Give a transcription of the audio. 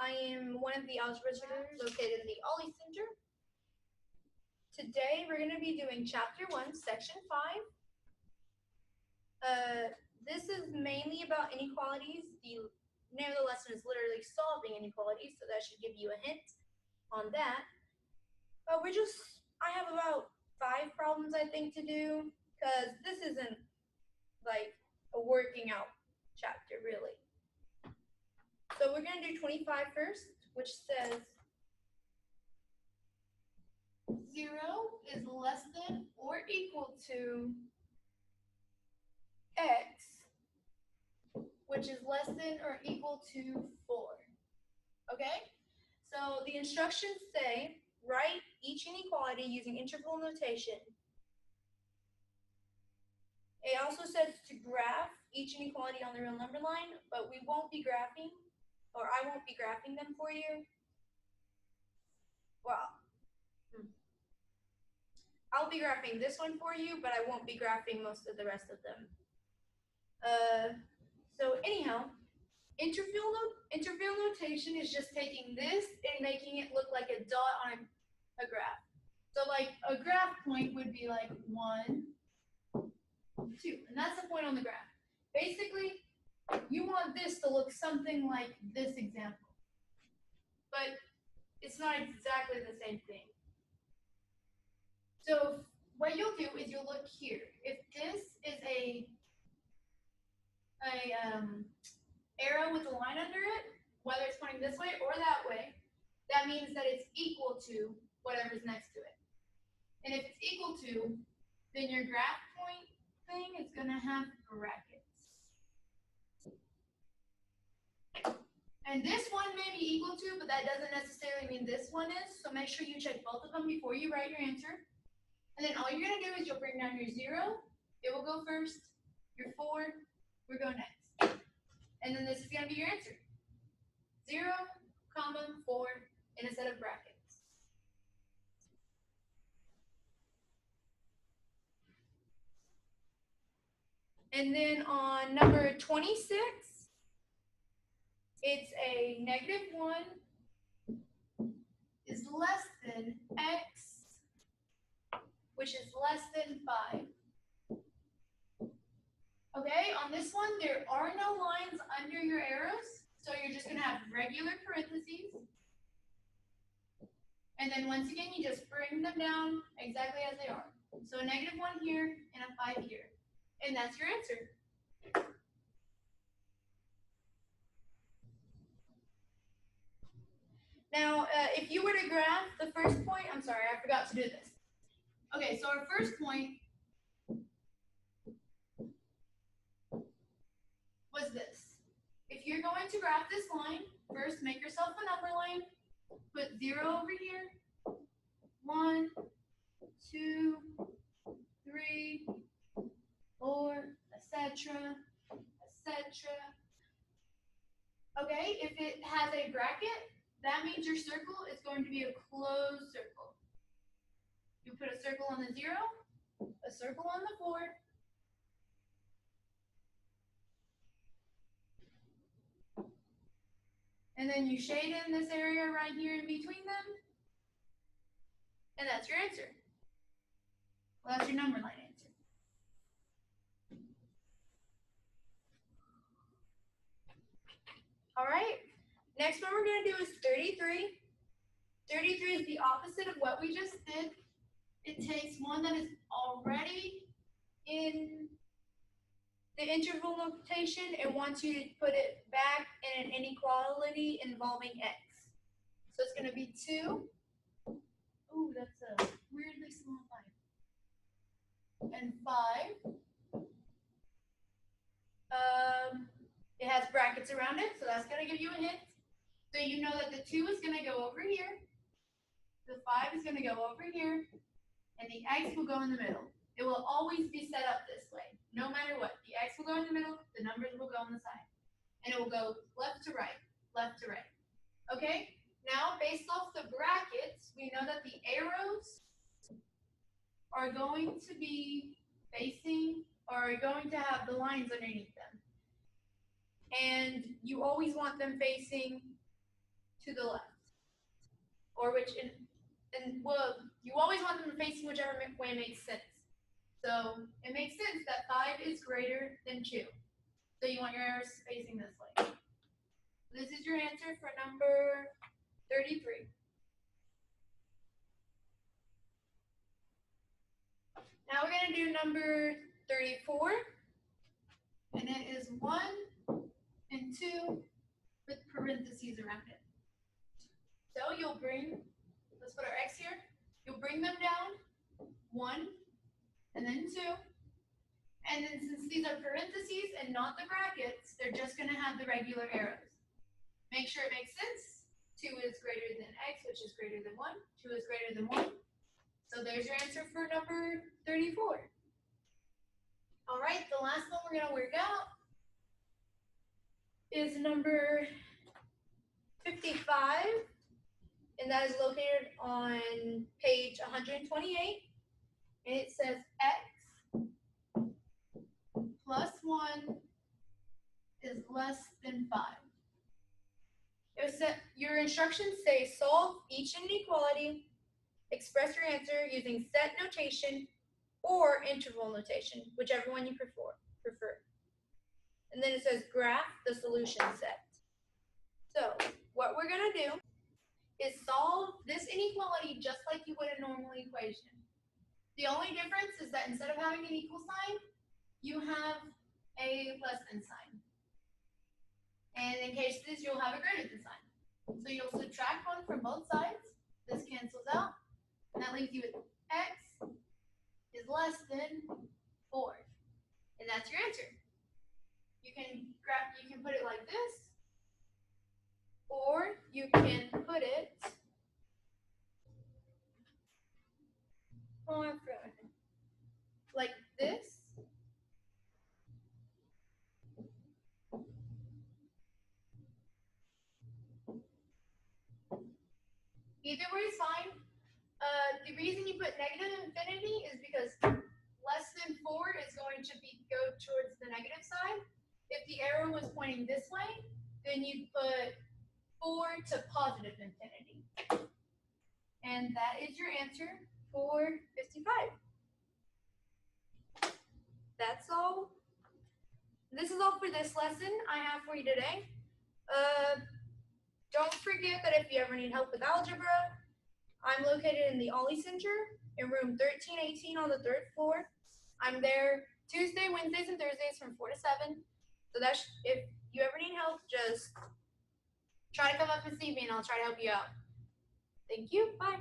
I am one of the algebra tutors located in the Ollie Center. Today we're going to be doing Chapter 1, Section 5. This is mainly about inequalities. The name of the lesson is literally solving inequalities, so that should give you a hint on that. I have about 5 problems I think to do, because this isn't like a working out chapter really. So we're going to do 25 first, which says 0 is less than or equal to x, which is less than or equal to 4. Okay? So the instructions say, write each inequality using interval notation. It also says to graph each inequality on the real number line, but we won't be graphing, or I won't be graphing them for you. Well, I'll be graphing this one for you, but I won't be graphing most of the rest of them. So anyhow, interval notation is just taking this and making it look like a dot on a graph. So like a graph point would be like 1, 2, and that's the point on the graph. Basically, you want this to look something like this example, but it's not exactly the same thing. So what you'll do is you'll look here. If this is a arrow with a line under it, whether it's pointing this way or that way, that means that it's equal to whatever's next to it. And if it's equal to, then your graph point thing is going to have brackets. And this one may be equal to, but that doesn't necessarily mean this one is, so make sure you check both of them before you write your answer. And then all you're going to do is you'll bring down your 0, it will go first, your 4 will go next. And then this is going to be your answer. 0, 4 in a set of brackets. And then on number 26, it's a -1 is less than x, which is less than 5. Okay, on this one, there are no lines under your arrows, so you're just going to have regular parentheses. And then once again, you just bring them down exactly as they are. So a -1 here and a 5 here. And that's your answer. Now, if you were to graph the first point, I'm sorry, I forgot to do this. Okay, so our first point was this. If you're going to graph this line, first make yourself a number line, put 0 over here, 1, 2, 3, 4, etc., etc. Okay, if it has a bracket, that means your circle is going to be a closed circle. You put a circle on the 0, a circle on the 4, and then you shade in this area right here in between them, and that's your answer. Well, that's your number line answer. All right, next one we're going to do is 33. 33 is the opposite of what we just did. It takes one that is already in the interval notation and wants you to put it back in an inequality involving x. So it's going to be 2. Ooh, that's a weirdly small line. And 5. It has brackets around it, so that's going to give you a hint. So you know that the 2 is going to go over here, the 5 is going to go over here, and the x will go in the middle. It will always be set up this way, no matter what. The x will go in the middle, the numbers will go on the side. And it will go left to right, left to right. Okay? Now, based off the brackets, we know that the arrows are going to be facing, or are going to have the lines underneath them. And you always want them facing to the left. Or well, you always want them facing whichever way makes sense. So it makes sense that 5 is greater than 2. So you want your arrows facing this way. This is your answer for number 33. Now we're going to do number 34. And it is 1 and 2 with parentheses around it. So you'll bring, let's put our X here. You'll bring them down 1 and then 2. And then since these are parentheses and not the brackets, they're just going to have the regular arrows. Make sure it makes sense. 2 is greater than X, which is greater than 1. 2 is greater than 1. So there's your answer for number 34. All right, the last one we're going to work out is number 55. And that is located on page 128. And it says X plus 1 is less than 5. Your instructions say solve each inequality, express your answer using set notation or interval notation, whichever one you prefer. And then it says graph the solution set. So what we're going to do is solve this inequality just like you would a normal equation. The only difference is that instead of having an equal sign, you have a less than sign. And in cases, you'll have a greater than sign. So you'll subtract 1 from both sides. This cancels out. And that leaves you with X is less than 4. And that's your answer. You can put it like this. Or you can put it like this. Either way is fine. The reason you put negative infinity is because less than 4 is going to go towards the negative side. If the arrow was pointing this way, then you'd put 4 to positive infinity. And that is your answer for 55. That's all. This is all for this lesson I have for you today. Don't forget that if you ever need help with algebra, I'm located in the Ollie Center in room 1318 on the 3rd floor. I'm there Tuesday, Wednesdays, and Thursdays from 4 to 7. So if you ever need help, just try to come up and see me and I'll try to help you out. Thank you. Bye.